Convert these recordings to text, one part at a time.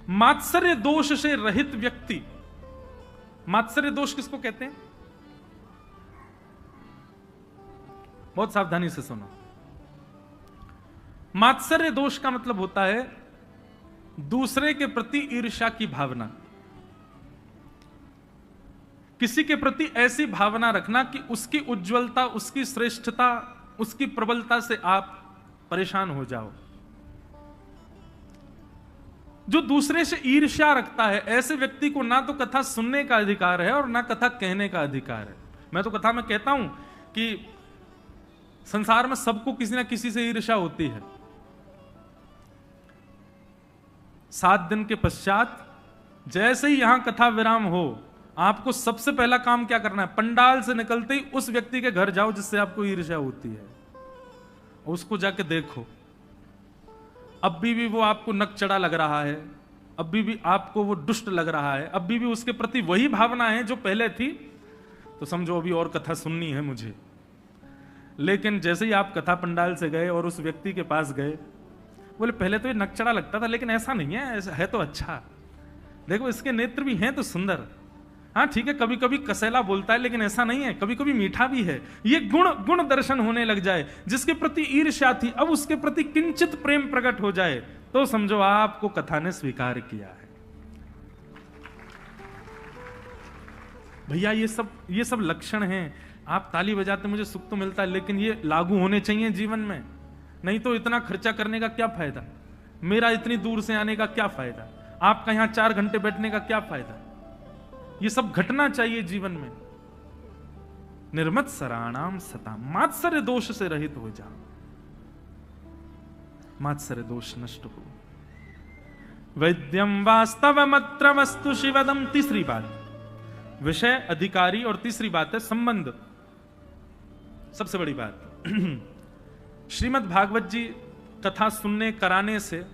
मात्सर्य दोष से रहित व्यक्ति, मात्सर्य दोष किसको कहते हैं? बहुत सावधानी से सुनो। मात्सर्य दोष का मतलब होता है दूसरे के प्रति ईर्ष्या की भावना, किसी के प्रति ऐसी भावना रखना कि उसकी उज्जवलता, उसकी श्रेष्ठता, उसकी प्रबलता से आप परेशान हो जाओ। जो दूसरे से ईर्ष्या रखता है, ऐसे व्यक्ति को ना तो कथा सुनने का अधिकार है और ना कथा कहने का अधिकार है। मैं तो कथा में कहता हूं कि संसार में सबको किसी ना किसी से ईर्ष्या होती है। 7 दिन के पश्चात जैसे ही यहां कथा विराम हो, आपको सबसे पहला काम क्या करना है? पंडाल से निकलते ही उस व्यक्ति के घर जाओ जिससे आपको ईर्ष्या होती है, उसको जाके देखो। अब भी वो आपको नक चढ़ा लग रहा है, अब भी आपको वो दुष्ट लग रहा है, अब भी उसके प्रति वही भावना है जो पहले थी, तो समझो अभी और कथा सुननी है मुझे। लेकिन जैसे ही आप कथा पंडाल से गए और उस व्यक्ति के पास गए, बोले पहले तो ये नक चढ़ा लगता था लेकिन ऐसा नहीं है, ऐसा है तो अच्छा, देखो इसके नेत्र भी हैं तो सुंदर। हाँ ठीक है, कभी कभी कसैला बोलता है लेकिन ऐसा नहीं है, कभी कभी मीठा भी है। ये गुण दर्शन होने लग जाए, जिसके प्रति ईर्ष्या थी अब उसके प्रति किंचित प्रेम प्रकट हो जाए, तो समझो आपको कथा ने स्वीकार किया है। भैया ये सब लक्षण हैं। आप ताली बजाते मुझे सुख तो मिलता है, लेकिन ये लागू होने चाहिए जीवन में, नहीं तो इतना खर्चा करने का क्या फायदा, मेरा इतनी दूर से आने का क्या फायदा, आपका यहां 4 घंटे बैठने का क्या फायदा। ये सब घटना चाहिए जीवन में। निर्मत्सराणाम सता, मात्सर्य दोष से रहित हो जाओ, मात्सर्य दोष नष्ट हो। वैद्यम वास्तवमत्र वस्तु शिवदम। तीसरी बात विषय, अधिकारी, और तीसरी बात है संबंध। सबसे बड़ी बात श्रीमद् भागवत जी कथा सुनने कराने से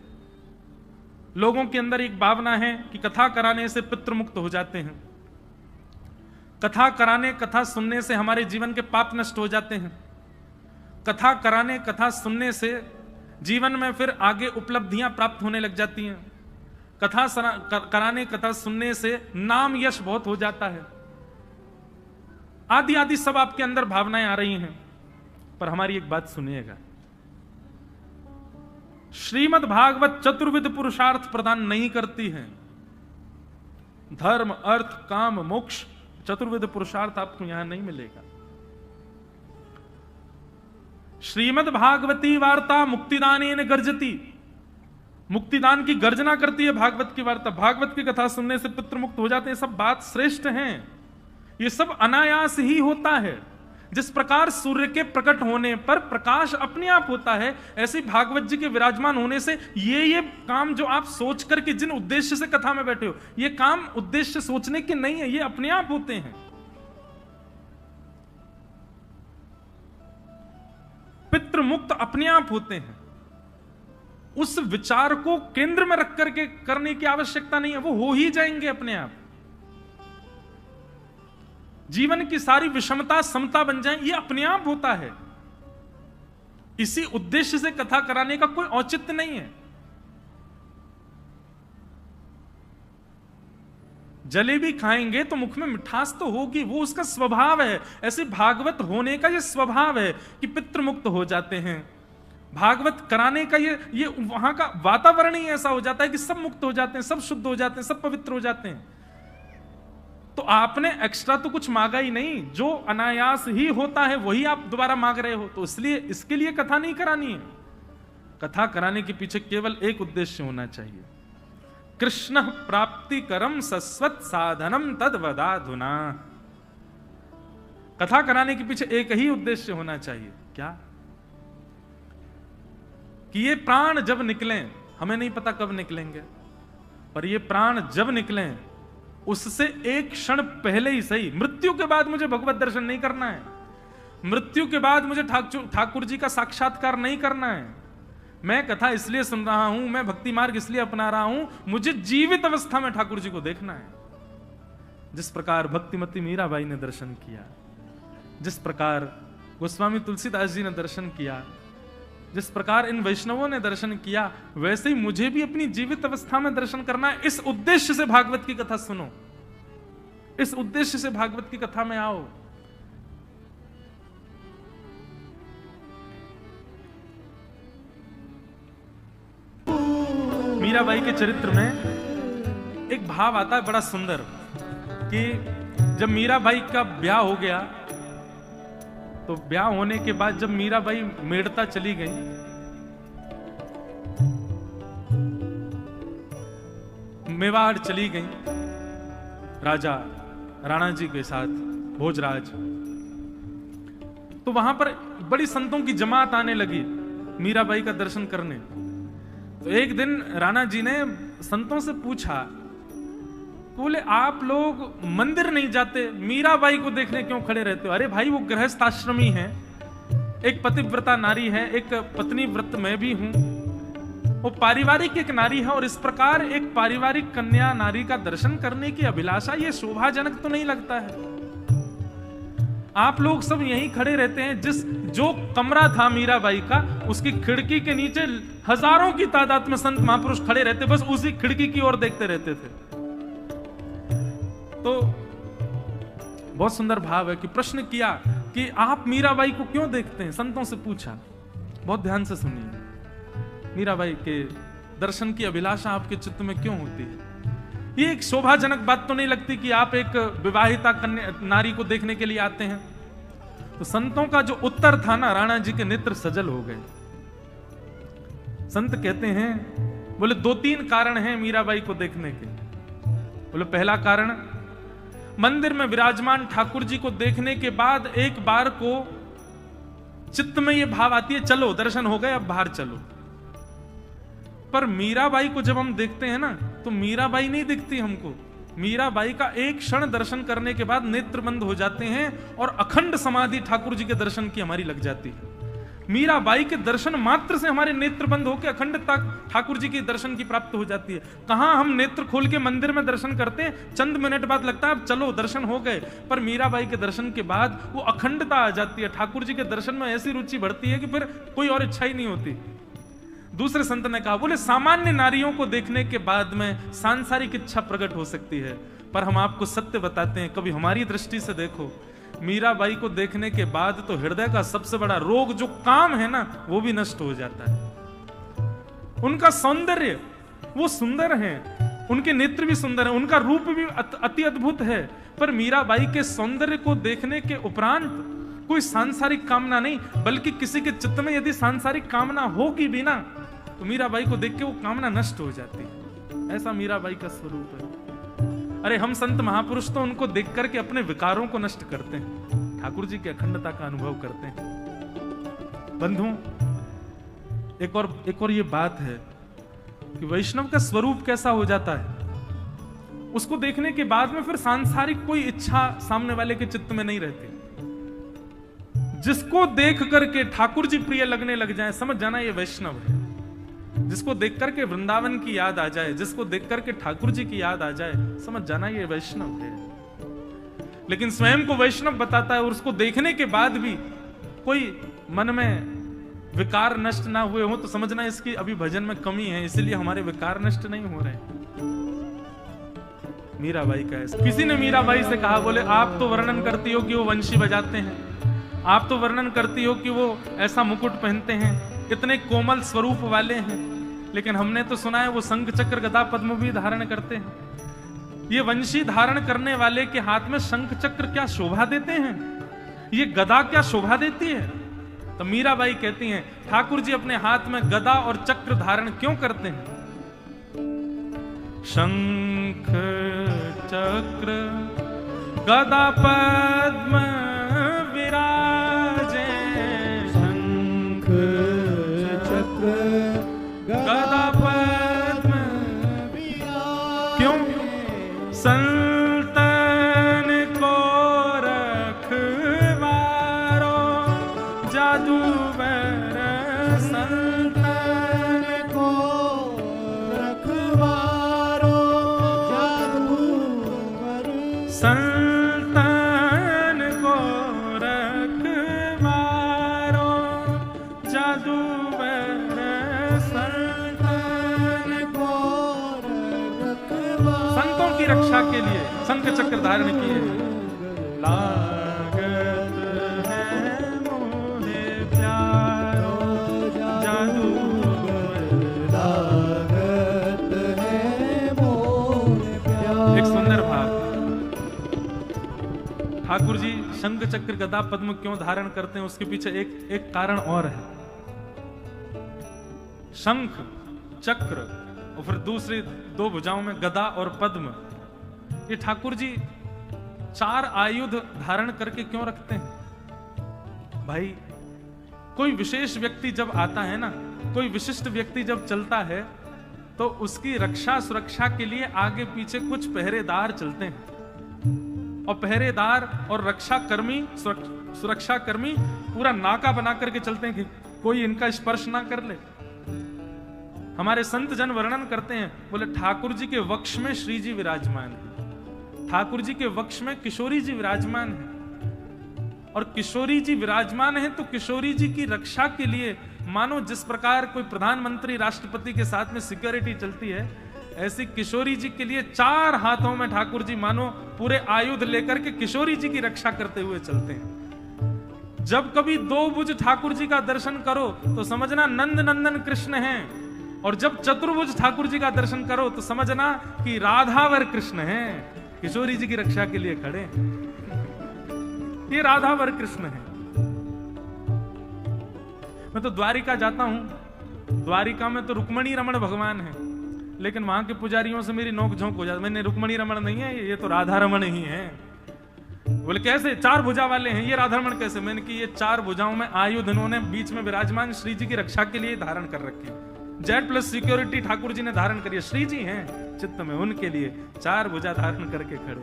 लोगों के अंदर एक भावना है कि कथा कराने से पितृ मुक्त हो जाते हैं, कथा कराने, कथा सुनने से हमारे जीवन के पाप नष्ट हो जाते हैं, कथा कराने, कथा सुनने से जीवन में फिर आगे उपलब्धियां प्राप्त होने लग जाती हैं, कथा कराने, कथा सुनने से नाम यश बहुत हो जाता है, आदि आदि सब आपके अंदर भावनाएं आ रही हैं। पर हमारी एक बात सुनिएगा, श्रीमद् भागवत चतुर्विध पुरुषार्थ प्रदान नहीं करती है। धर्म, अर्थ, काम, मोक्ष, चतुर्विध पुरुषार्थ आपको यहां नहीं मिलेगा। श्रीमद् भागवती वार्ता मुक्तिदानेन गर्जती, मुक्तिदान की गर्जना करती है भागवत की वार्ता। भागवत की कथा सुनने से पितृ मुक्त हो जाते हैं, सब बात श्रेष्ठ हैं। ये सब अनायास ही होता है। जिस प्रकार सूर्य के प्रकट होने पर प्रकाश अपने आप होता है, ऐसे भागवत जी के विराजमान होने से ये काम जो आप सोच करके जिन उद्देश्य से कथा में बैठे हो, ये काम उद्देश्य सोचने के नहीं है, ये अपने आप होते हैं। पितृ मुक्त अपने आप होते हैं। उस विचार को केंद्र में रख करके करने की आवश्यकता नहीं है, वो हो ही जाएंगे अपने आप। जीवन की सारी विषमता समता बन जाए, ये अपने आप होता है। इसी उद्देश्य से कथा कराने का कोई औचित्य नहीं है। जलेबी खाएंगे तो मुख में मिठास तो होगी, वो उसका स्वभाव है। ऐसे भागवत होने का ये स्वभाव है कि पितृ मुक्त हो जाते हैं। भागवत कराने का ये वहां का वातावरण ही ऐसा हो जाता है कि सब मुक्त हो जाते हैं, सब शुद्ध हो जाते हैं, सब पवित्र हो जाते हैं। तो आपने एक्स्ट्रा तो कुछ मांगा ही नहीं, जो अनायास ही होता है वही आप दोबारा मांग रहे हो। तो इसलिए इसके लिए कथा नहीं करानी है। कथा कराने के पीछे केवल एक उद्देश्य होना चाहिए, कृष्ण प्राप्ति करम सस्वत साधनम तद वदाधुना। कथा कराने के पीछे एक ही उद्देश्य होना चाहिए, क्या? कि ये प्राण जब निकलें, हमें नहीं पता कब निकलेंगे, पर ये प्राण जब निकलें उससे एक क्षण पहले ही सही, मृत्यु के बाद मुझे भगवत दर्शन नहीं करना है, मृत्यु के बाद मुझे ठाकुर जी का साक्षात्कार नहीं करना है। मैं कथा इसलिए सुन रहा हूं, मैं भक्ति मार्ग इसलिए अपना रहा हूं, मुझे जीवित अवस्था में ठाकुर जी को देखना है। जिस प्रकार भक्तिमती मीराबाई ने दर्शन किया, जिस प्रकार गोस्वामी तुलसीदास जी ने दर्शन किया, जिस प्रकार इन वैष्णवों ने दर्शन किया, वैसे ही मुझे भी अपनी जीवित अवस्था में दर्शन करना है। इस उद्देश्य से भागवत की कथा सुनो, इस उद्देश्य से भागवत की कथा में आओ। मीराबाई के चरित्र में एक भाव आता है बड़ा सुंदर कि जब मीराबाई का ब्याह हो गया, तो ब्याह होने के बाद जब मीराबाई मेड़ता चली गई, मेवाड़ चली गई राजा राणा जी के साथ, भोजराज, तो वहां पर बड़ी संतों की जमात आने लगी मीराबाई का दर्शन करने। तो एक दिन राणा जी ने संतों से पूछा, बोले आप लोग मंदिर नहीं जाते, मीराबाई को देखने क्यों खड़े रहते हो? अरे भाई वो गृहस्थ आश्रमी है, एक पतिव्रता नारी है, एक पत्नी व्रत में भी हूं, वो पारिवारिक एक नारी है, और इस प्रकार एक पारिवारिक कन्या नारी का दर्शन करने की अभिलाषा ये शोभाजनक तो नहीं लगता है। आप लोग सब यहीं खड़े रहते हैं। जो कमरा था मीराबाई का, उसकी खिड़की के नीचे हजारों की तादाद में संत महापुरुष खड़े रहते, बस उसी खिड़की की ओर देखते रहते थे। तो बहुत सुंदर भाव है कि प्रश्न किया कि आप मीराबाई को क्यों देखते हैं? संतों से पूछा, बहुत ध्यान से सुनिए। मीराबाई के दर्शन की अभिलाषा आपके चित्त में क्यों होती है? ये एक शोभाजनक बात तो नहीं लगती कि आप एक विवाहिता कन्या नारी को देखने के लिए आते हैं? तो संतों का जो उत्तर था ना, राणा जी के नेत्र सजल हो गए। संत कहते हैं, बोले 2-3 कारण हैं मीराबाई को देखने के। बोले पहला कारण, मंदिर में विराजमान ठाकुर जी को देखने के बाद एक बार को चित्त में यह भाव आती है, चलो दर्शन हो गए, अब बाहर चलो। पर मीराबाई को जब हम देखते हैं ना, तो मीराबाई नहीं दिखती हमको। मीराबाई का एक क्षण दर्शन करने के बाद नेत्र बंद हो जाते हैं और अखंड समाधि ठाकुर जी के दर्शन की हमारी लग जाती है। मीराबाई के दर्शन मात्र से हमारे नेत्र बंद होकर अखंडता ठाकुर जी के दर्शन की प्राप्त हो जाती है। कहां हम नेत्र खोल के मंदिर में दर्शन करते हैं, चंद मिनट बाद लगता है अब चलो दर्शन हो गए, पर मीराबाई के दर्शन के बाद वो अखंडता आ जाती है। ठाकुर जी के दर्शन में ऐसी रुचि बढ़ती है कि फिर कोई और इच्छा ही नहीं होती। दूसरे संत ने कहा, बोले सामान्य नारियों को देखने के बाद में सांसारिक इच्छा प्रकट हो सकती है, पर हम आपको सत्य बताते हैं, कभी हमारी दृष्टि से देखो, मीराबाई को देखने के बाद तो हृदय का सबसे बड़ा रोग जो काम है ना, वो भी नष्ट हो जाता है। उनका सौंदर्य, वो सुंदर है, उनके नेत्र भी सुंदर है, उनका रूप भी अति अद्भुत है, पर मीराबाई के सौंदर्य को देखने के उपरांत कोई सांसारिक कामना नहीं, बल्कि किसी के चित्त में यदि सांसारिक कामना होगी भी ना, तो मीराबाई को देख के वो कामना नष्ट हो जाती है। ऐसा मीराबाई का स्वरूप है। अरे हम संत महापुरुष तो उनको देख करके अपने विकारों को नष्ट करते हैं, ठाकुर जी की अखंडता का अनुभव करते हैं। बंधुओं, एक और ये बात है कि वैष्णव का स्वरूप कैसा हो जाता है, उसको देखने के बाद में फिर सांसारिक कोई इच्छा सामने वाले के चित्त में नहीं रहती। जिसको देख करके ठाकुर जी प्रिय लगने लग जाए, समझ जाना ये वैष्णव है। जिसको देख करके वृंदावन की याद आ जाए, जिसको देख करके ठाकुर जी की याद आ जाए, समझ जाना ये वैष्णव है। लेकिन स्वयं को वैष्णव बताता है और उसको देखने के बाद भी कोई मन में विकार नष्ट ना हुए हो, तो समझना इसकी अभी भजन में कमी है, इसलिए हमारे विकार नष्ट नहीं हो रहे। मीराबाई का ऐसा, किसी ने मीराबाई से कहा, बोले आप तो वर्णन करती हो कि वो वंशी बजाते हैं, आप तो वर्णन करती हो कि वो ऐसा मुकुट पहनते हैं, इतने कोमल स्वरूप वाले हैं, लेकिन हमने तो सुना है वो शंख चक्र गदा पद्म भी धारण करते हैं। ये वंशी धारण करने वाले के हाथ में शंख चक्र क्या शोभा देते हैं? ये गदा क्या शोभा देती है? तो मीराबाई कहती हैं, ठाकुर जी अपने हाथ में गदा और चक्र धारण क्यों करते हैं? शंख चक्र गदा पद्म विराजे, शंख चक्र गदा पद्म विराजे, क्यों? संतन को रखवारो जादूगर, संतन को रखवारो जादूगर, संतन को की रक्षा के लिए शंख चक्र धारण किए। लागत है मोहे प्यारो जादू, लागत है मोहे प्यारो। एक सुंदर भाव। ठाकुर जी शंख चक्र गदा पद्म क्यों धारण करते हैं, उसके पीछे एक कारण और है। शंख चक्र और फिर दूसरी दो भुजाओं में गदा और पद्म, ये ठाकुर जी 4 आयुध धारण करके क्यों रखते हैं? भाई कोई विशेष व्यक्ति जब आता है ना, कोई विशिष्ट व्यक्ति जब चलता है, तो उसकी रक्षा सुरक्षा के लिए आगे पीछे कुछ पहरेदार चलते हैं, और पहरेदार और रक्षा कर्मी सुरक्षा कर्मी पूरा नाका बना करके चलते हैं कि कोई इनका स्पर्श ना कर ले। हमारे संत जन वर्णन करते हैं, बोले ठाकुर जी के वक्ष में श्री जी विराजमान है, ठाकुर जी के वक्ष में किशोरी जी विराजमान है, और किशोरी जी विराजमान है तो किशोरी जी की रक्षा के लिए मानो जिस प्रकार कोई प्रधानमंत्री राष्ट्रपति के साथ में सिक्योरिटी चलती है, ऐसी किशोरी जी के लिए 4 हाथों में ठाकुर जी मानो पूरे आयुध लेकर के किशोरी जी की रक्षा करते हुए चलते हैं। जब कभी 2 भुज ठाकुर जी का दर्शन करो तो समझना नंद नंदन कृष्ण हैं, और जब चतुर्भुज ठाकुर जी का दर्शन करो तो समझना कि राधावर कृष्ण हैं, किशोरी जी की रक्षा के लिए खड़े। ये राधावर कृष्ण है। मैं तो द्वारिका जाता हूं, द्वारिका में तो रुक्मणी रमण भगवान है, लेकिन वहां के पुजारियों से मेरी नोक झोंक हो जाती, मैंने रुक्मणी रमण नहीं है, ये तो राधा रमण ही है। बोले कैसे 4 भुजा वाले हैं, ये राधा रमण कैसे? मैंने कि ये 4 भुजाओं में आयुध इन्होंने बीच में विराजमान श्री जी की रक्षा के लिए धारण कर रखे हैं। Z plus security Thakur ji ने धारण करी है, श्री जी हैं चित्त में, उनके लिए 4 भुजा धारण करके खड़े।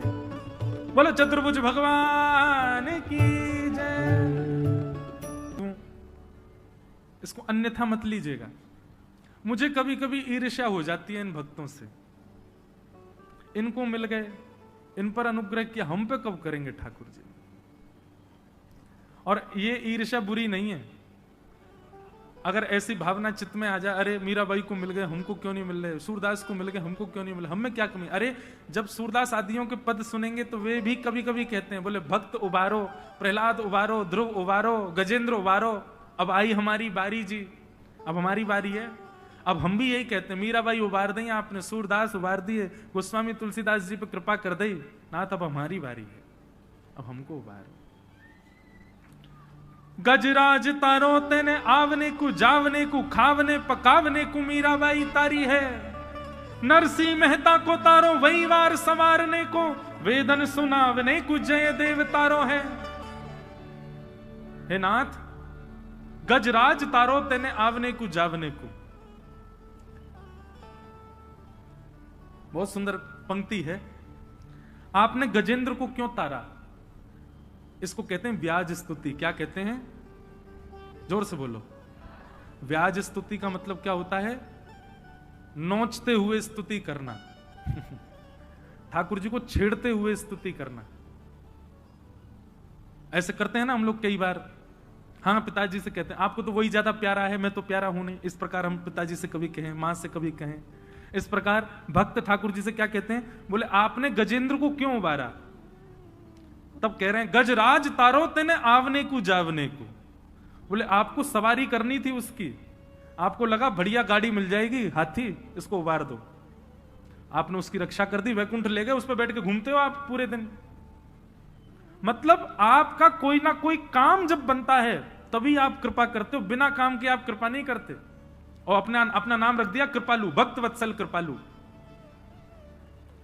बोलो चतुर्भुज भगवान की जय। इसको अन्यथा मत लीजिएगा। मुझे कभी कभी ईर्ष्या हो जाती है इन भक्तों से, इनको मिल गए, इन पर अनुग्रह किया, हम पे कब करेंगे ठाकुर जी? और ये ईर्ष्या बुरी नहीं है। अगर ऐसी भावना चित्त में आ जाए, अरे मीराबाई को मिल गए हमको क्यों नहीं मिल रहे, सूरदास को मिल गए हमको क्यों नहीं मिल रहे, हमें क्या कमी? अरे जब सूरदास आदियों के पद सुनेंगे तो वे भी कभी कभी कहते हैं, बोले भक्त उबारो, प्रहलाद उबारो, ध्रुव उबारो, गजेंद्र उबारो, अब आई हमारी बारी जी, अब हमारी बारी है। अब हम भी यही कहते हैं, मीराबाई उबार दी आपने, सूरदास उबार दिए, गोस्वामी तुलसीदास जी पे कृपा कर दी ना, तब हमारी बारी है, अब हमको उबारो। गजराज तारो तेने आवने को, जावने को, खावने पकावने को मीराबाई तारी है। नरसिंह मेहता को तारो वही वार संवारने को, वेदन सुनावने को जय देव तारो है। हे नाथ, गजराज तारो तेने आवने को, जावने को। बहुत सुंदर पंक्ति है। आपने गजेंद्र को क्यों तारा? इसको कहते हैं व्याज स्तुति। क्या कहते हैं? जोर से बोलो। व्याज स्तुति का मतलब क्या होता है? नोचते हुए स्तुति करना। ठाकुर जी को छेड़ते हुए स्तुति करना। ऐसे करते हैं ना हम लोग कई बार। हाँ, पिताजी से कहते हैं आपको तो वही ज्यादा प्यारा है, मैं तो प्यारा हूं नहीं। इस प्रकार हम पिताजी से कभी कहें, मां से कभी कहें। इस प्रकार भक्त ठाकुर जी से क्या कहते हैं? बोले आपने गजेंद्र को क्यों उबारा? तब कह रहे हैं गजराज तारो तेने आवने को, जावने को। बोले आपको सवारी करनी थी उसकी, आपको लगा बढ़िया गाड़ी मिल जाएगी, हाथी, इसको उबार दो। आपने उसकी रक्षा कर दी, वैकुंठ ले गए, उस पर बैठ के घूमते हो आप पूरे दिन। मतलब आपका कोई ना कोई काम जब बनता है तभी आप कृपा करते हो, बिना काम के आप कृपा नहीं करते। और अपना नाम रख दिया कृपालु, भक्त वत्सल कृपालु।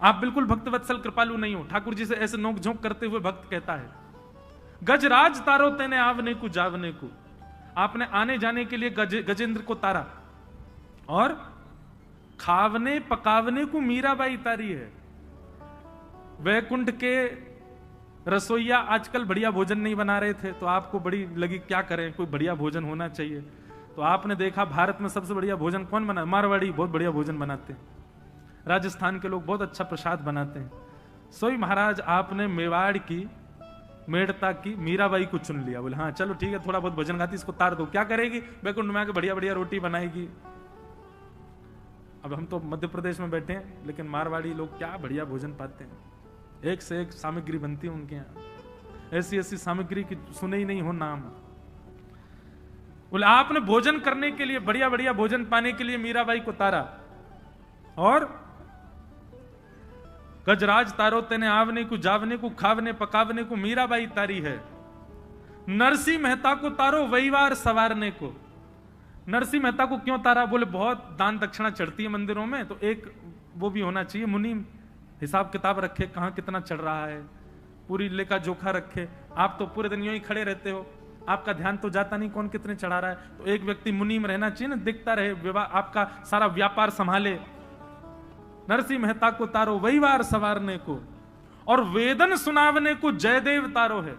आप बिल्कुल भक्त वत्सल कृपालु नहीं हो। ठाकुर जी से ऐसे नोक झोंक करते हुए भक्त कहता है गजराज तारो तेने आवने को, जावने को। आपने आने जाने के लिए गजेंद्र को तारा, और खावने पकावने को मीराबाई तारी है। वैकुंठ के रसोईया आजकल बढ़िया भोजन नहीं बना रहे थे, तो आपको बड़ी लगी क्या करें, कोई बढ़िया भोजन होना चाहिए। तो आपने देखा भारत में सबसे बढ़िया भोजन कौन बना? मारवाड़ी बहुत बढ़िया भोजन बनाते हैं, राजस्थान के लोग बहुत अच्छा प्रसाद बनाते हैं। सोई महाराज आपने मेवाड़ की, मेड़ता की मीराबाई को चुन लिया। बोले हाँ चलो ठीक है, थोड़ा बहुत भोजन खाती, इसको तार दो। क्या करेगी? वैकुंठ में आके बढ़िया बढ़िया रोटी बनाएगी। अब हम तो मध्य प्रदेश में बैठे हैं, लेकिन मारवाड़ी लोग क्या बढ़िया भोजन पाते हैं, एक से एक सामग्री बनती है उनके यहाँ, ऐसी ऐसी सामग्री की सुने ही नहीं हो नाम। बोले आपने भोजन करने के लिए, बढ़िया बढ़िया भोजन पाने के लिए मीराबाई को तारा, और गजराज तारो तेने आवने को, जावने को, खावने पकावने को मीराबाई तारी है। नरसिंह मेहता को तारो वहीवार सवारने को। नरसिंह मेहता को क्यों तारा? बोले बहुत दान दक्षिणा चढ़ती है मंदिरों में, तो एक वो भी होना चाहिए, मुनि हिसाब किताब रखे, कहां कितना चढ़ रहा है, पूरी लेखा जोखा रखे। आप तो पूरे दिन यूं ही खड़े रहते हो, आपका ध्यान तो जाता नहीं कौन कितने चढ़ा रहा है, तो एक व्यक्ति मुनि में रहना चाहिए ना, दिखता रहे, आपका सारा व्यापार संभाले। नरसिंह मेहता को तारो वहीवार सवारने को, और वेदन सुनावने को जयदेव तारो है।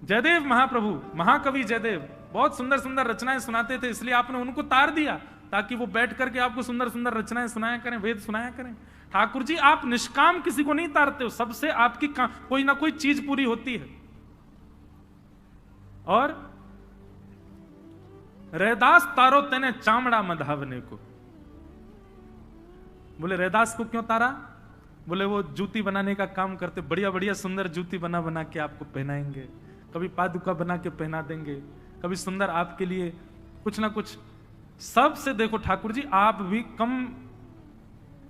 जयदेव महाप्रभु, महाकवि जयदेव बहुत सुंदर सुंदर रचनाएं सुनाते थे, इसलिए आपने उनको तार दिया ताकि वो बैठ करके आपको सुंदर सुंदर रचनाएं सुनाया करें, वेद सुनाया करें। ठाकुर जी आप निष्काम किसी को नहीं तारते हो, सबसे आपकी कोई ना कोई चीज पूरी होती है। और रैदास तारो तेने चामड़ा मधावने को। बोले रैदास को क्यों तारा? बोले वो जूती बनाने का काम करते, बढ़िया बढ़िया सुंदर जूती बना बना के आपको पहनाएंगे, कभी पादुका बना के पहना देंगे, कभी सुंदर आपके लिए कुछ ना कुछ। सबसे देखो ठाकुर जी आप भी कम,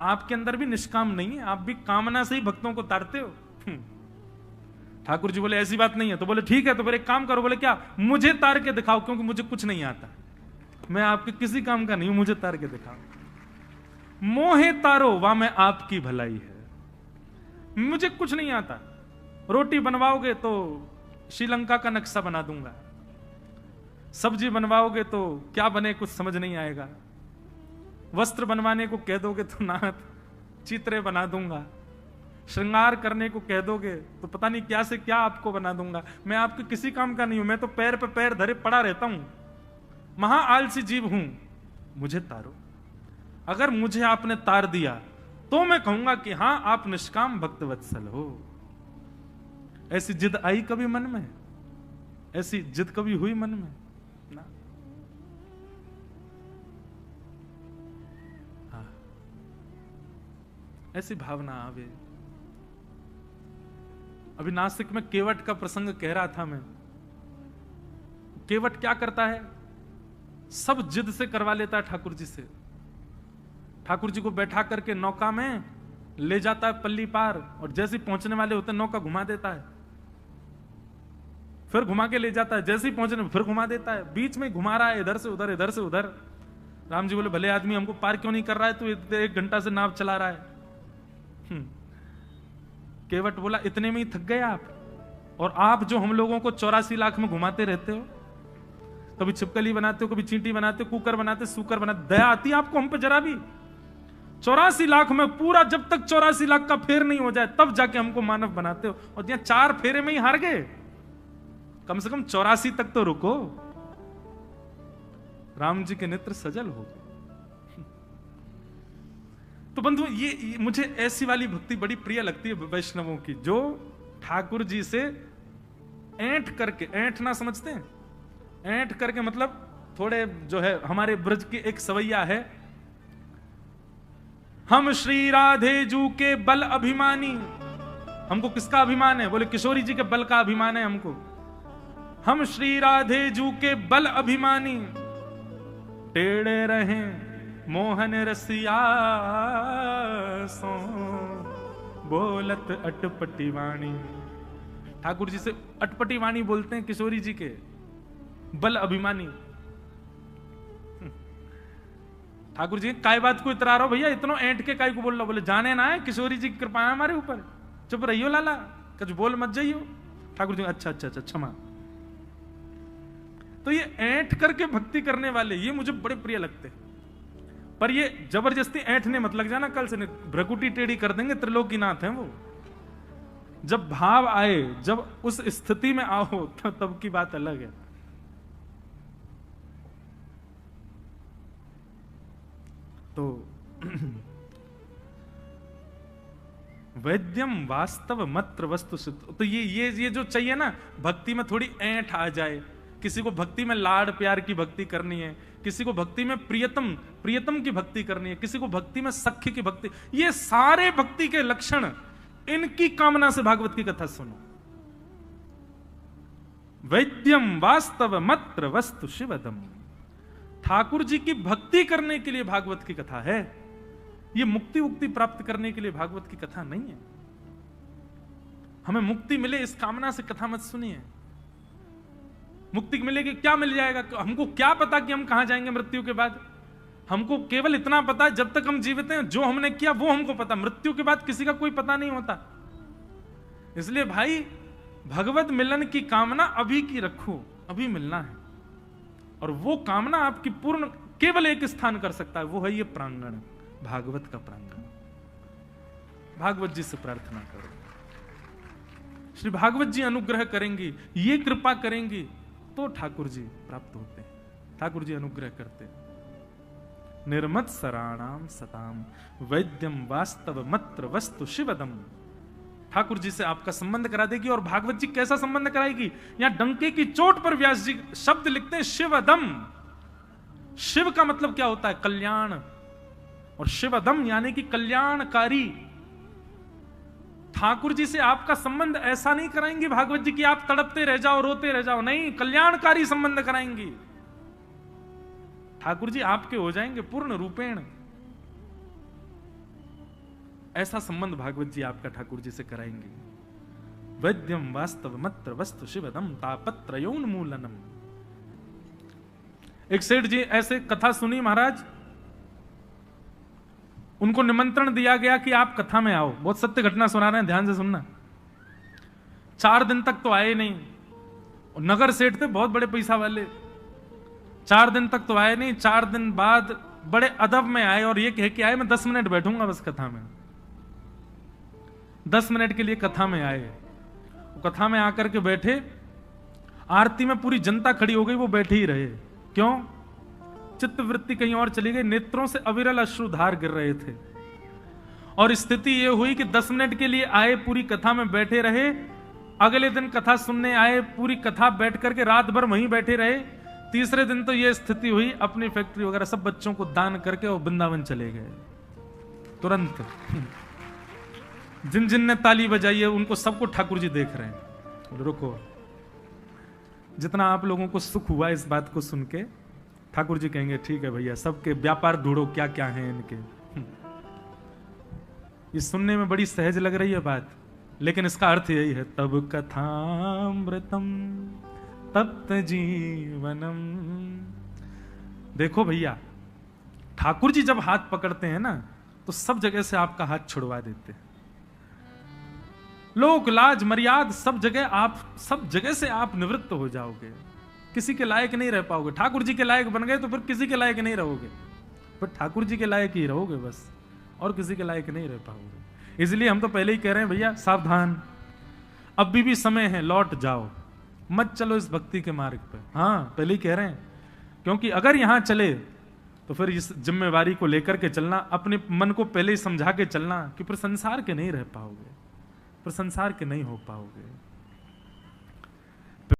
आपके अंदर भी निष्काम नहीं है, आप भी कामना से ही भक्तों को तारते हो। ठाकुर जी बोले ऐसी बात नहीं है। तो बोले ठीक है, तो फिर एक काम करो। बोले क्या? मुझे तार के दिखाओ, क्योंकि मुझे कुछ नहीं आता, मैं आपके किसी काम का नहीं हूं, मुझे तार के दिखाओ। मोहे तारो वा मैं आपकी भलाई है, मुझे कुछ नहीं आता। रोटी बनवाओगे तो श्रीलंका का नक्शा बना दूंगा, सब्जी बनवाओगे तो क्या बने कुछ समझ नहीं आएगा, वस्त्र बनवाने को कह दोगे तो नाथ चित्रे बना दूंगा, श्रृंगार करने को कह दोगे तो पता नहीं क्या से क्या आपको बना दूंगा। मैं आपके किसी काम का नहीं हूं, मैं तो पैर पे पैर धरे पड़ा रहता हूं, महा आलसी जीव हूं, मुझे तारो। अगर मुझे आपने तार दिया तो मैं कहूंगा कि हां आप निष्काम भक्त वत्सल हो। ऐसी जिद आई कभी मन में? ऐसी जिद कभी हुई मन में ना? हाँ, ऐसी भावना आवे। अभी नासिक में केवट का प्रसंग कह रहा था मैं। केवट क्या करता है? सब जिद से करवा लेता है ठाकुर जी से। ठाकुर जी को बैठा करके नौका में ले जाता है पल्ली पार, और जैसे ही पहुंचने वाले होते नौका घुमा देता है, फिर घुमा के ले जाता है, जैसे ही पहुंचने फिर घुमा देता है, बीच में घुमा रहा है, इधर से उधर इधर से उधर। राम जी बोले भले आदमी हमको पार क्यों नहीं कर रहा है, तो 1 घंटा से नाव चला रहा है। केवट बोला इतने में ही थक गए आप, और आप जो हम लोगों को 84 लाख में घुमाते रहते हो, कभी छिपकली बनाते हो, कभी चींटी बनाते हो, कुकर बनाते, सूकर बनाते, दया आती है आपको हम पे जरा भी? 84 लाख में पूरा, जब तक 84 लाख का फेर नहीं हो जाए तब जाके हमको मानव बनाते हो, और यहाँ 4 फेरे में ही हार गए। कम से कम 84 तक तो रुको। राम जी के नेत्र सजल हो गए। तो बंधु ये मुझे ऐसी वाली भक्ति बड़ी प्रिय लगती है वैष्णवों की, जो ठाकुर जी से ऐंठ करके, ऐंठना समझते हैं? ऐंठ करके मतलब थोड़े जो है हमारे ब्रज के एक सवैया है, हम श्री राधे जू के बल अभिमानी। हमको किसका अभिमान है? बोले किशोरी जी के बल का अभिमान है हमको। हम श्री राधे जू के बल अभिमानी, टेढ़े रहे मोहन रसिया सो बोलत अटपटी वाणी। ठाकुर जी से अटपटी वाणी बोलते हैं किशोरी जी के, बल अभिमानी। ठाकुर जी काय बात को इतरा रहो भैया, इतनो ऐंठ के काय को बोल रहा? बोले जाने ना है किशोरी जी की कृपा है हमारे ऊपर, चुप रहियो लाला, कुछ बोल मत जाइयो। ठाकुर जी अच्छा अच्छा अच्छा क्षमा। तो ये ऐंठ करके भक्ति करने वाले ये मुझे बड़े प्रिय लगते हैं, पर ये जबरदस्ती ऐंठने मत लग जाना, कल से भ्रकुटी टेढ़ी कर देंगे, त्रिलोकीनाथ हैं वो। जब भाव आए, जब उस स्थिति में आओ तब की बात अलग है। तो वैद्यम वास्तव मत्र वस्तु सिद्ध। तो ये जो चाहिए ना, भक्ति में थोड़ी ऐंठ आ जाए, किसी को भक्ति में लाड़ प्यार की भक्ति करनी है, किसी को भक्ति में प्रियतम की भक्ति करनी है, किसी को भक्ति में सख्य की भक्ति। ये सारे भक्ति के लक्षण, इनकी कामना से भागवत की कथा सुनो। वैद्यम वास्तव मत्र वस्तु शिवदम, ठाकुर जी की भक्ति करने के लिए भागवत की कथा है। ये मुक्ति उक्ति प्राप्त करने के लिए भागवत की कथा नहीं है। हमें मुक्ति मिले इस कामना से कथा मत सुनिए। मुक्ति मिलेगी, क्या मिल जाएगा? हमको क्या पता कि हम कहां जाएंगे मृत्यु के बाद? हमको केवल इतना पता है जब तक हम जीवित हैं जो हमने किया वो हमको पता, मृत्यु के बाद किसी का कोई पता नहीं होता। इसलिए भाई भगवत मिलन की कामना अभी की रखो, अभी मिलना है। और वो कामना आपकी पूर्ण केवल एक स्थान कर सकता है, वो है ये प्रांगण, भागवत का प्रांगण। भागवत जी से प्रार्थना करो, श्री भागवत जी अनुग्रह करेंगी, ये कृपा करेंगी तो ठाकुर जी प्राप्त होते हैं, ठाकुर जी अनुग्रह करते हैं। निर्मत सराणाम सताम वैद्यम वास्तव मत्र वस्तु शिवदम, ठाकुर जी से आपका संबंध करा देगी। और भागवत जी कैसा संबंध कराएगी? यहां डंके की चोट पर व्यास जी शब्द लिखते हैं शिवदम। शिव का मतलब क्या होता है? कल्याण। और शिवदम यानी कि कल्याणकारी। ठाकुर जी से आपका संबंध ऐसा नहीं कराएंगे भागवत जी की आप तड़पते रह जाओ, रोते रह जाओ, नहीं, कल्याणकारी संबंध कराएंगी। ठाकुर जी आपके हो जाएंगे पूर्ण रूपेण। ऐसा संबंध भागवत जी आपका ठाकुर जी से कराएंगे। वैद्यम वास्तव मत्र वस्तु शिवदम तापत्रयोन्मूलनम। एक सेठ जी ऐसे कथा सुनी महाराज, उनको निमंत्रण दिया गया कि आप कथा में आओ। बहुत सत्य घटना सुना रहे हैं, ध्यान से सुनना। 4 दिन तक तो आए नहीं, और नगर सेठ थे बहुत बड़े पैसा वाले। 4 दिन तक तो आए नहीं, 4 दिन बाद बड़े अदब में आए और ये कह के आए मैं 10 मिनट बैठूंगा बस कथा में। 10 मिनट के लिए कथा में आए। कथा में आकर के बैठे, आरती में पूरी जनता खड़ी हो गई, वो बैठे ही रहे। क्यों? चित्त वृत्ति कहीं और चली गई, नेत्रों से अविरल अश्रुधार गिर रहे थे। और स्थिति यह हुई कि 10 मिनट के लिए आए, पूरी कथा में बैठे रहे। अगले दिन कथा सुनने आए, पूरी कथा बैठ करके रात भर वहीं बैठे रहे। तीसरे दिन तो यह स्थिति हुई, अपनी फैक्ट्री वगैरह सब बच्चों को दान करके और वृंदावन चले गए तुरंत। जिन जिन ने ताली बजाई है उनको सबको ठाकुर जी देख रहे हैं। रुको, जितना आप लोगों को सुख हुआ इस बात को सुन के, ठाकुर जी कहेंगे ठीक है भैया, सबके व्यापार ढूंढो क्या क्या है इनके। ये सुनने में बड़ी सहज लग रही है बात, लेकिन इसका अर्थ यही है, तब कथामृतम तप्त जीवनम। देखो भैया, ठाकुर जी जब हाथ पकड़ते हैं ना तो सब जगह से आपका हाथ छुड़वा देते हैं। लोक लाज मर्याद सब जगह से आप निवृत्त हो जाओगे, किसी के लायक नहीं रह पाओगे। ठाकुर जी के लायक बन गए तो फिर किसी के लायक नहीं रहोगे, पर ठाकुर जी के लायक ही रहोगे बस, और किसी के लायक नहीं रह पाओगे। इसलिए हम तो पहले ही कह रहे हैं भैया सावधान, अभी भी समय है, लौट जाओ, मत चलो इस भक्ति के मार्ग पे। हाँ, पहले ही कह रहे हैं, क्योंकि अगर यहां चले तो फिर इस जिम्मेवारी को लेकर के चलना, अपने मन को पहले ही समझा के चलना कि फिर संसार के नहीं रह पाओगे, फिर संसार के नहीं हो पाओगे।